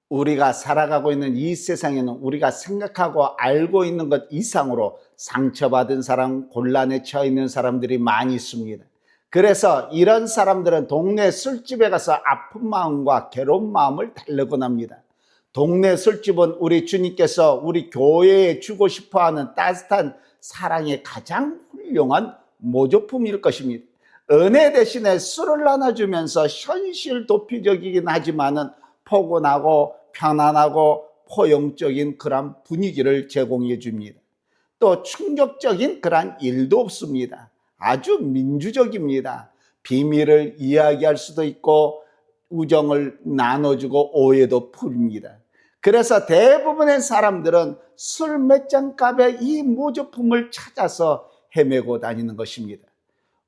우리가 살아가고 있는 이 세상에는 우리가 생각하고 알고 있는 것 이상으로 상처받은 사람, 곤란에 처해 있는 사람들이 많이 있습니다. 그래서 이런 사람들은 동네 술집에 가서 아픈 마음과 괴로운 마음을 달래곤 합니다. 동네 술집은 우리 주님께서 우리 교회에 주고 싶어하는 따뜻한 사랑의 가장 훌륭한 모조품일 것입니다. 은혜 대신에 술을 나눠주면서 현실 도피적이긴 하지만은 포근하고 편안하고 포용적인 그런 분위기를 제공해 줍니다. 또 충격적인 그런 일도 없습니다. 아주 민주적입니다. 비밀을 이야기할 수도 있고 우정을 나눠주고 오해도 풀립니다. 그래서 대부분의 사람들은 술 몇 잔 값에 이 모조품을 찾아서 헤매고 다니는 것입니다.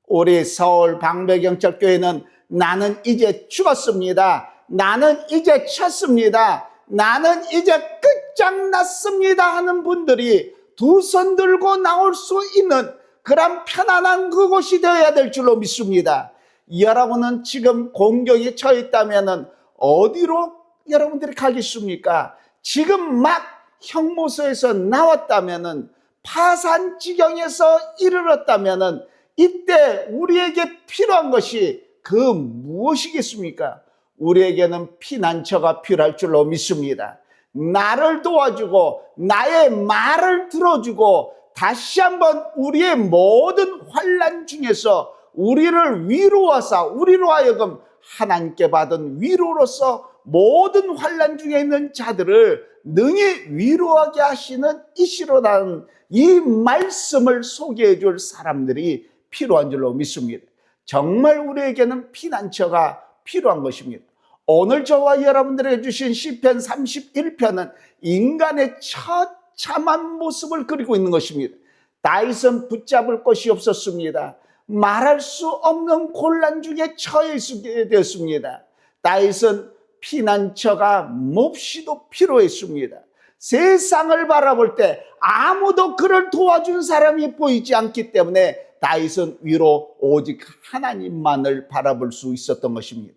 우리 서울 방배경찰교회는 나는 이제 죽었습니다. 나는 이제 쳤습니다. 나는 이제 끝장났습니다 하는 분들이 두 손 들고 나올 수 있는 그런 편안한 그곳이 되어야 될 줄로 믿습니다. 여러분은 지금 공격에 처해 있다면 어디로 여러분들이 가겠습니까? 지금 막 형무소에서 나왔다면, 파산 지경에서 이르렀다면 이때 우리에게 필요한 것이 그 무엇이겠습니까? 우리에게는 피난처가 필요할 줄로 믿습니다. 나를 도와주고 나의 말을 들어주고 다시 한번 우리의 모든 환난 중에서 우리를 위로하사 우리로 하여금 하나님께 받은 위로로서 모든 환난 중에 있는 자들을 능히 위로하게 하시는 이시로라는 이 말씀을 소개해 줄 사람들이 필요한 줄로 믿습니다. 정말 우리에게는 피난처가 필요한 것입니다. 오늘 저와 여러분들에게 주신 시편 31편은 인간의 처참한 모습을 그리고 있는 것입니다. 다윗은 붙잡을 것이 없었습니다. 말할 수 없는 곤란 중에 처해 있게 되었습니다. 다윗은 피난처가 몹시도 필요했습니다. 세상을 바라볼 때 아무도 그를 도와준 사람이 보이지 않기 때문에 다윗은 위로 오직 하나님만을 바라볼 수 있었던 것입니다.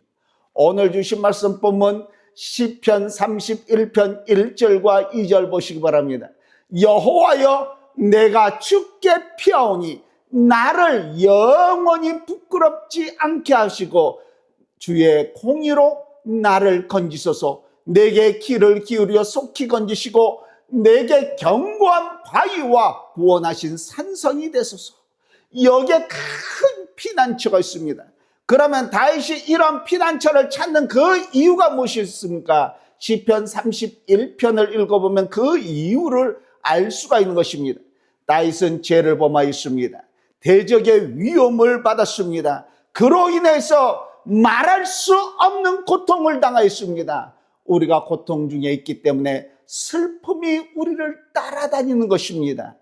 오늘 주신 말씀 본문 시편 31편 1절과 2절 보시기 바랍니다. 여호와여 내가 주께 피하오니 나를 영원히 부끄럽지 않게 하시고 주의 공의로 나를 건지소서. 내게 귀를 기울여 속히 건지시고 내게 견고한 바위와 구원하신 산성이 되소서. 여기에 큰 피난처가 있습니다. 그러면 다윗이 이런 피난처를 찾는 그 이유가 무엇이었습니까? 시편 31편을 읽어보면 그 이유를 알 수가 있는 것입니다. 다윗은 죄를 범하였습니다. 대적의 위험을 받았습니다. 그로 인해서 말할 수 없는 고통을 당하였습니다. 우리가 고통 중에 있기 때문에 슬픔이 우리를 따라다니는 것입니다.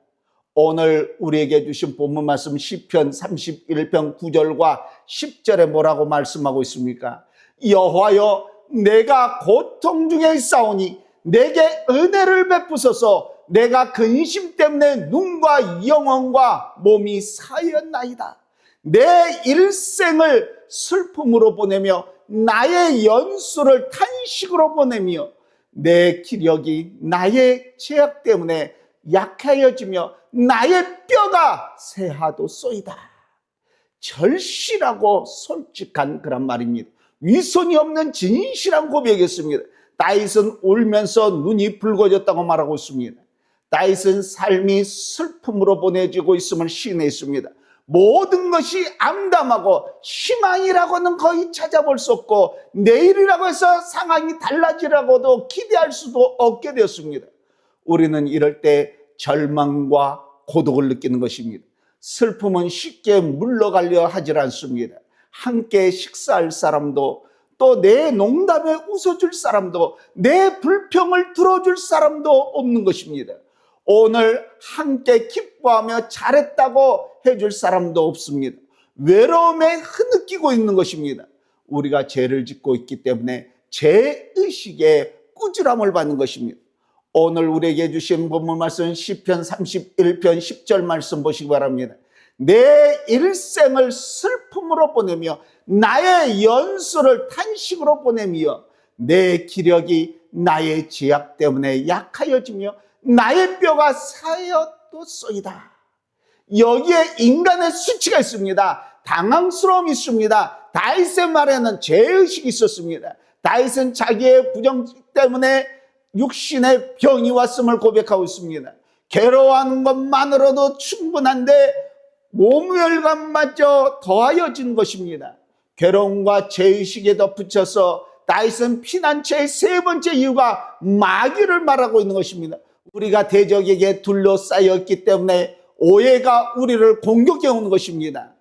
오늘 우리에게 주신 본문 말씀 시편 31편 9절과 10절에 뭐라고 말씀하고 있습니까? 여호와여 내가 고통 중에 있사오니 내게 은혜를 베푸소서. 내가 근심 때문에 눈과 영혼과 몸이 사였나이다. 내 일생을 슬픔으로 보내며 나의 연수를 탄식으로 보내며 내 기력이 나의 죄악 때문에 약해져지며 나의 뼈가 새하도소이다. 절실하고 솔직한 그런 말입니다. 위선이 없는 진실한 고백이었습니다. 다윗은 울면서 눈이 붉어졌다고 말하고 있습니다. 다윗은 삶이 슬픔으로 보내지고 있음을 시인했습니다. 모든 것이 암담하고 희망이라고는 거의 찾아볼 수 없고 내일이라고 해서 상황이 달라지라고도 기대할 수도 없게 되었습니다. 우리는 이럴 때 절망과 고독을 느끼는 것입니다. 슬픔은 쉽게 물러가려 하질 않습니다. 함께 식사할 사람도 또 내 농담에 웃어줄 사람도 내 불평을 들어줄 사람도 없는 것입니다. 오늘 함께 기뻐하며 잘했다고 해줄 사람도 없습니다. 외로움에 흐느끼고 있는 것입니다. 우리가 죄를 짓고 있기 때문에 죄의식에 꾸지람을 받는 것입니다. 오늘 우리에게 주신 본문 말씀 시편 31편 10절 말씀 보시기 바랍니다. 내 일생을 슬픔으로 보내며 나의 연수를 탄식으로 보내며 내 기력이 나의 죄악 때문에 약하여지며 나의 뼈가 사였도소이다. 여기에 인간의 수치가 있습니다. 당황스러움이 있습니다. 다윗의 말에는 죄의식이 있었습니다. 다윗은 자기의 부정직 때문에 육신의 병이 왔음을 고백하고 있습니다. 괴로워하는 것만으로도 충분한데 모멸감마저 더하여진 것입니다. 괴로움과 죄의식에 덧붙여서 다윗은 피난처의 세 번째 이유가 마귀를 말하고 있는 것입니다. 우리가 대적에게 둘러싸였기 때문에 오해가 우리를 공격해 오는 것입니다.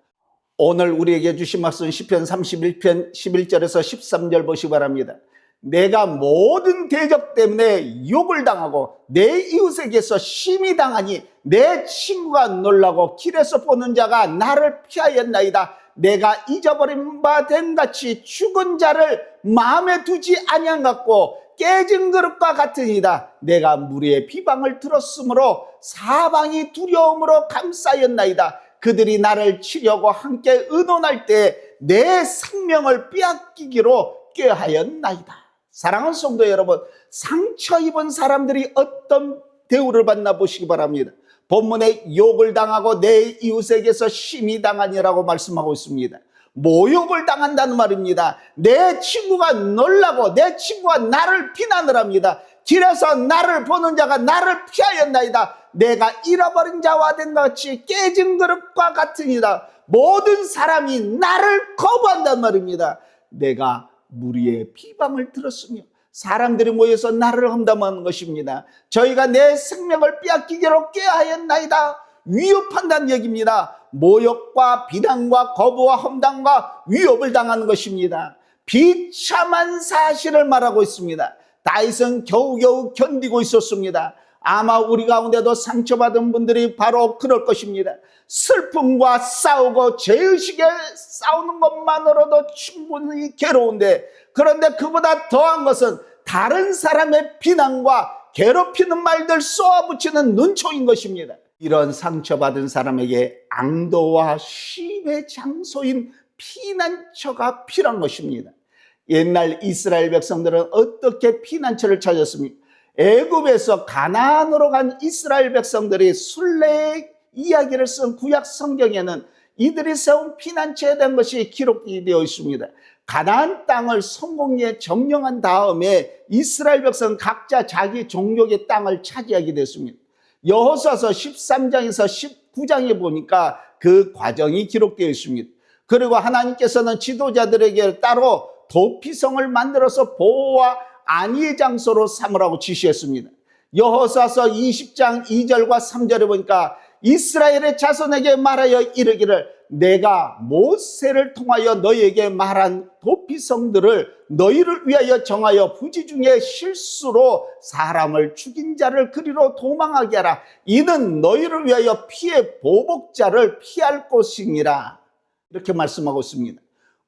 오늘 우리에게 주신 말씀 시편 31편 11절에서 13절 보시기 바랍니다. 내가 모든 대적 때문에 욕을 당하고 내 이웃에게서 심히 당하니 내 친구가 놀라고 길에서 보는 자가 나를 피하였나이다. 내가 잊어버린 바 된 같이 죽은 자를 마음에 두지 아니한 같고 깨진 그릇과 같으니이다. 내가 무리의 비방을 들었으므로 사방이 두려움으로 감싸였나이다. 그들이 나를 치려고 함께 의논할 때 내 생명을 빼앗기기로 꾀하였나이다. 사랑하는 성도 여러분, 상처 입은 사람들이 어떤 대우를 받나 보시기 바랍니다. 본문에 욕을 당하고 내 이웃에게서 심히 당하니라고 말씀하고 있습니다. 모욕을 당한다는 말입니다. 내 친구가 놀라고 내 친구가 나를 비난을 합니다. 길에서 나를 보는 자가 나를 피하였나이다. 내가 잃어버린 자와 된 같이 깨진 그릇과 같으니라. 모든 사람이 나를 거부한단 말입니다. 내가 무리의 비방을 들었으며 사람들이 모여서 나를 험담하는 것입니다. 저희가 내 생명을 빼앗기기로 꾀하였나이다. 위협한다는 얘기입니다. 모욕과 비난과 거부와 험담과 위협을 당하는 것입니다. 비참한 사실을 말하고 있습니다. 다윗은 겨우겨우 견디고 있었습니다. 아마 우리 가운데도 상처받은 분들이 바로 그럴 것입니다. 슬픔과 싸우고 죄의식에 싸우는 것만으로도 충분히 괴로운데, 그런데 그보다 더한 것은 다른 사람의 비난과 괴롭히는 말들 쏘아붙이는 눈총인 것입니다. 이런 상처받은 사람에게 앙도와 쉼의 장소인 피난처가 필요한 것입니다. 옛날 이스라엘 백성들은 어떻게 피난처를 찾았습니까? 애굽에서 가나안으로 간 이스라엘 백성들이 순례의 이야기를 쓴 구약 성경에는 이들이 세운 피난처에 대한 것이 기록이 되어 있습니다. 가나안 땅을 성공리에 점령한 다음에 이스라엘 백성은 각자 자기 종족의 땅을 차지하게 됐습니다. 여호수아서 13장에서 19장에 보니까 그 과정이 기록되어 있습니다. 그리고 하나님께서는 지도자들에게 따로 도피성을 만들어서 보호와 안위의 장소로 삼으라고 지시했습니다. 여호수아서 20장 2절과 3절에 보니까 이스라엘의 자손에게 말하여 이르기를 내가 모세를 통하여 너희에게 말한 도피성들을 너희를 위하여 정하여 부지 중에 실수로 사람을 죽인 자를 그리로 도망하게 하라. 이는 너희를 위하여 피해 보복자를 피할 곳이니라. 이렇게 말씀하고 있습니다.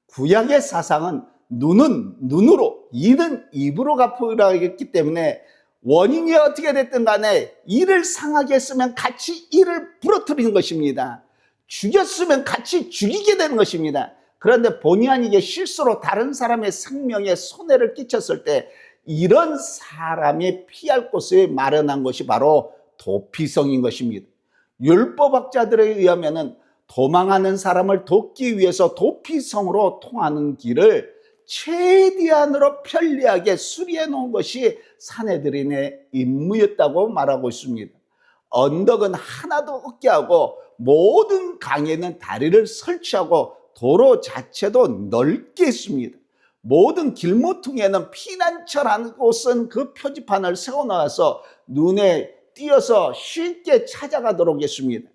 구약의 사상은 눈은 눈으로, 이는 입으로 갚으라 했기 때문에 원인이 어떻게 됐든 간에 이를 상하게 했으면 같이 이를 부러뜨리는 것입니다. 죽였으면 같이 죽이게 되는 것입니다. 그런데 본의 아니게 실수로 다른 사람의 생명에 손해를 끼쳤을 때 이런 사람이 피할 곳을 마련한 것이 바로 도피성인 것입니다. 율법학자들에 의하면 도망하는 사람을 돕기 위해서 도피성으로 통하는 길을 최대한으로 편리하게 수리해 놓은 것이 사내들인의 임무였다고 말하고 있습니다. 언덕은 하나도 없게 하고 모든 강에는 다리를 설치하고 도로 자체도 넓게 했습니다. 모든 길모퉁이에는 피난처라는 곳은 그 표지판을 세워놓아서 눈에 띄어서 쉽게 찾아가도록 했습니다.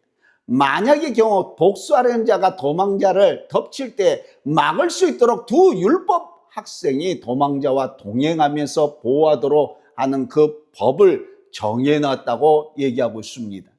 만약의 경우 복수하려는 자가 도망자를 덮칠 때 막을 수 있도록 두 율법 학생이 도망자와 동행하면서 보호하도록 하는 그 법을 정해놨다고 얘기하고 있습니다.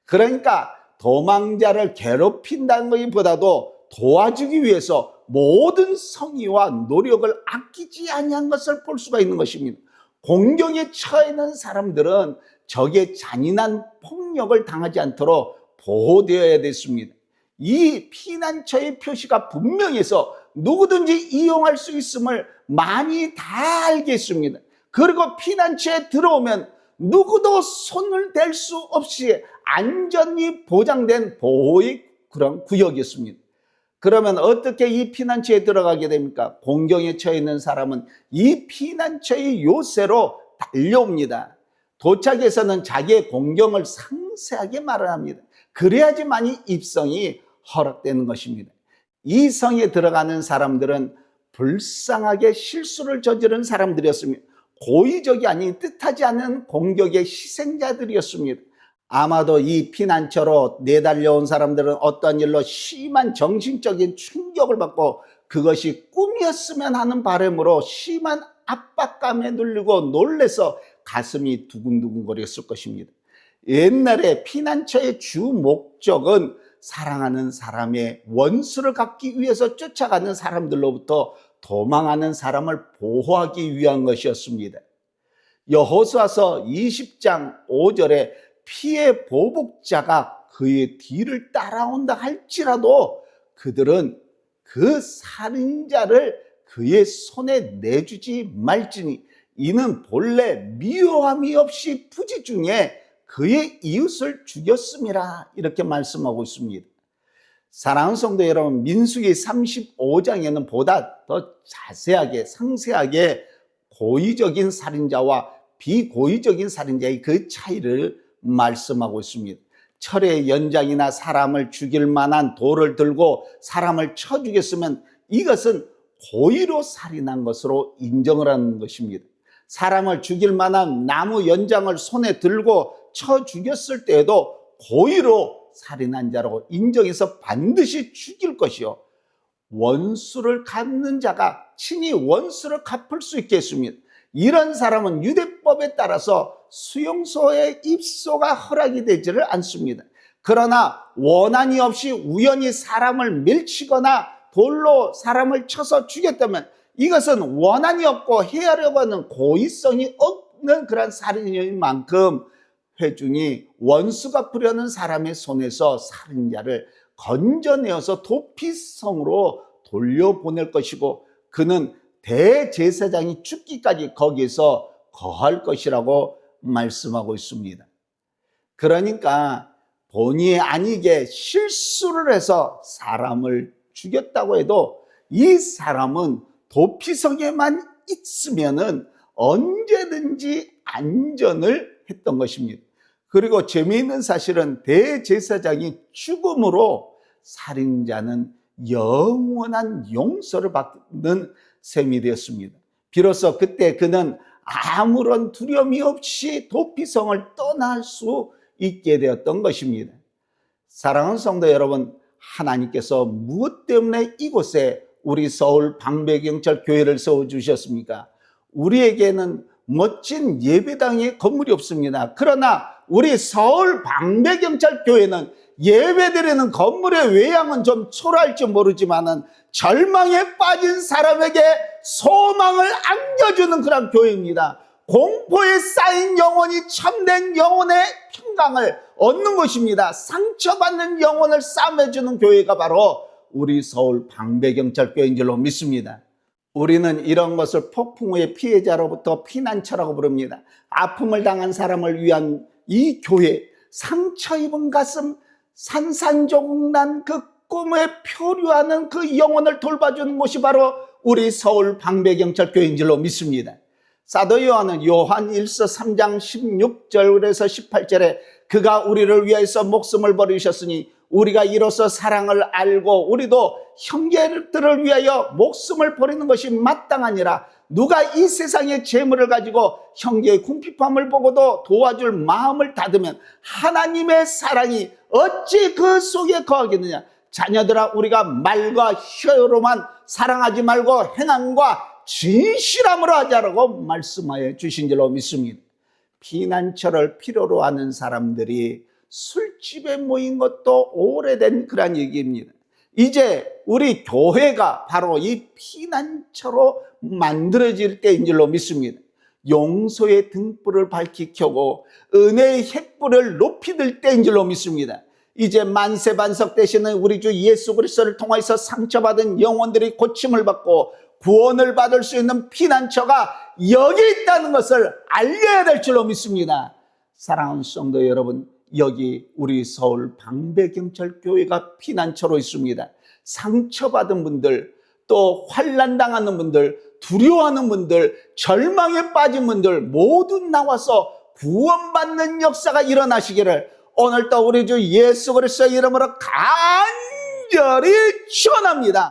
그러니까 도망자를 괴롭힌다는 것보다도 도와주기 위해서 모든 성의와 노력을 아끼지 아니한 것을 볼 수가 있는 것입니다. 공경에 처해 있는 사람들은 적의 잔인한 폭력을 당하지 않도록 보호되어야 됐습니다. 이 피난처의 표시가 분명해서 누구든지 이용할 수 있음을 많이 다 알겠습니다. 그리고 피난처에 들어오면 누구도 손을 댈 수 없이 안전이 보장된 보호의 그런 구역이었습니다. 그러면 어떻게 이 피난처에 들어가게 됩니까? 공경에 처해 있는 사람은 이 피난처의 요새로 달려옵니다. 도착해서는 자기의 공경을 상세하게 말을 합니다. 그래야지만이 입성이 허락되는 것입니다. 이 성에 들어가는 사람들은 불쌍하게 실수를 저지른 사람들이었습니다. 고의적이 아닌 뜻하지 않은 공격의 희생자들이었습니다. 아마도 이 피난처로 내달려온 사람들은 어떤 일로 심한 정신적인 충격을 받고 그것이 꿈이었으면 하는 바람으로 심한 압박감에 눌리고 놀래서 가슴이 두근두근거렸을 것입니다. 옛날에 피난처의 주 목적은 사랑하는 사람의 원수를 갚기 위해서 쫓아가는 사람들로부터 도망하는 사람을 보호하기 위한 것이었습니다. 여호수아서 20장 5절에 피해 보복자가 그의 뒤를 따라온다 할지라도 그들은 그 살인자를 그의 손에 내주지 말지니 이는 본래 미워함이 없이 부지 중에 그의 이웃을 죽였음이라 이렇게 말씀하고 있습니다. 사랑하는 성도 여러분, 민수기 35장에는 보다 더 자세하게 상세하게 고의적인 살인자와 비고의적인 살인자의 그 차이를 말씀하고 있습니다. 철의 연장이나 사람을 죽일 만한 돌을 들고 사람을 쳐 죽였으면 이것은 고의로 살인한 것으로 인정을 하는 것입니다. 사람을 죽일 만한 나무 연장을 손에 들고 쳐 죽였을 때에도 고의로 살인한 자라고 인정해서 반드시 죽일 것이요, 원수를 갚는 자가 친히 원수를 갚을 수 있게 했습니다. 이런 사람은 유대법에 따라서 수용소에 입소가 허락이 되지를 않습니다. 그러나 원한이 없이 우연히 사람을 밀치거나 돌로 사람을 쳐서 죽였다면 이것은 원한이 없고 해하려고 하는 고의성이 없는 그런 살인인 만큼 회중이 원수 갚으려는 사람의 손에서 살인자를 건져내어서 도피성으로 돌려보낼 것이고 그는 대제사장이 죽기까지 거기에서 거할 것이라고 말씀하고 있습니다. 그러니까 본의 아니게 실수를 해서 사람을 죽였다고 해도 이 사람은 도피성에만 있으면은 언제든지 안전을 했던 것입니다. 그리고 재미있는 사실은 대제사장이 죽음으로 살인자는 영원한 용서를 받는 셈이 되었습니다. 비로소 그때 그는 아무런 두려움이 없이 도피성을 떠날 수 있게 되었던 것입니다. 사랑하는 성도 여러분, 하나님께서 무엇 때문에 이곳에 우리 서울 방배경찰 교회를 세워주셨습니까? 우리에게는 멋진 예배당의 건물이 없습니다. 그러나 우리 서울 방배경찰 교회는 예배드리는 건물의 외양은 좀 초라할지 모르지만은 절망에 빠진 사람에게 소망을 안겨주는 그런 교회입니다. 공포에 쌓인 영혼이 참된 영혼의 평강을 얻는 것입니다. 상처받는 영혼을 싸매주는 교회가 바로 우리 서울 방배경찰교회인 줄로 믿습니다. 우리는 이런 것을 폭풍우의 피해자로부터 피난처라고 부릅니다. 아픔을 당한 사람을 위한 이 교회, 상처 입은 가슴, 산산조각난 그 꿈에 표류하는 그 영혼을 돌봐주는 곳이 바로 우리 서울 방배경찰교회인 줄로 믿습니다. 사도 요한은 요한 1서 3장 16절에서 18절에 그가 우리를 위하여서 목숨을 버리셨으니 우리가 이로써 사랑을 알고 우리도 형제들을 위하여 목숨을 버리는 것이 마땅하니라. 누가 이 세상의 재물을 가지고 형제의 궁핍함을 보고도 도와줄 마음을 닫으면 하나님의 사랑이 어찌 그 속에 거하겠느냐. 자녀들아, 우리가 말과 혀로만 사랑하지 말고 행함과 진실함으로 하자라고 말씀하여 주신 줄로 믿습니다. 피난처를 필요로 하는 사람들이 술집에 모인 것도 오래된 그런 얘기입니다. 이제 우리 교회가 바로 이 피난처로 만들어질 때인 줄로 믿습니다. 용서의 등불을 밝히 켜고 은혜의 횃불을 높이 들 때인 줄로 믿습니다. 이제 만세반석 되시는 우리 주 예수 그리스도를 통해서 상처받은 영혼들이 고침을 받고 구원을 받을 수 있는 피난처가 여기 있다는 것을 알려야 될 줄로 믿습니다. 사랑하는 성도 여러분, 여기 우리 서울 방배경찰교회가 피난처로 있습니다. 상처받은 분들, 또 환난당하는 분들, 두려워하는 분들, 절망에 빠진 분들 모두 나와서 구원받는 역사가 일어나시기를 오늘도 우리 주 예수 그리스도의 이름으로 간절히 축원합니다.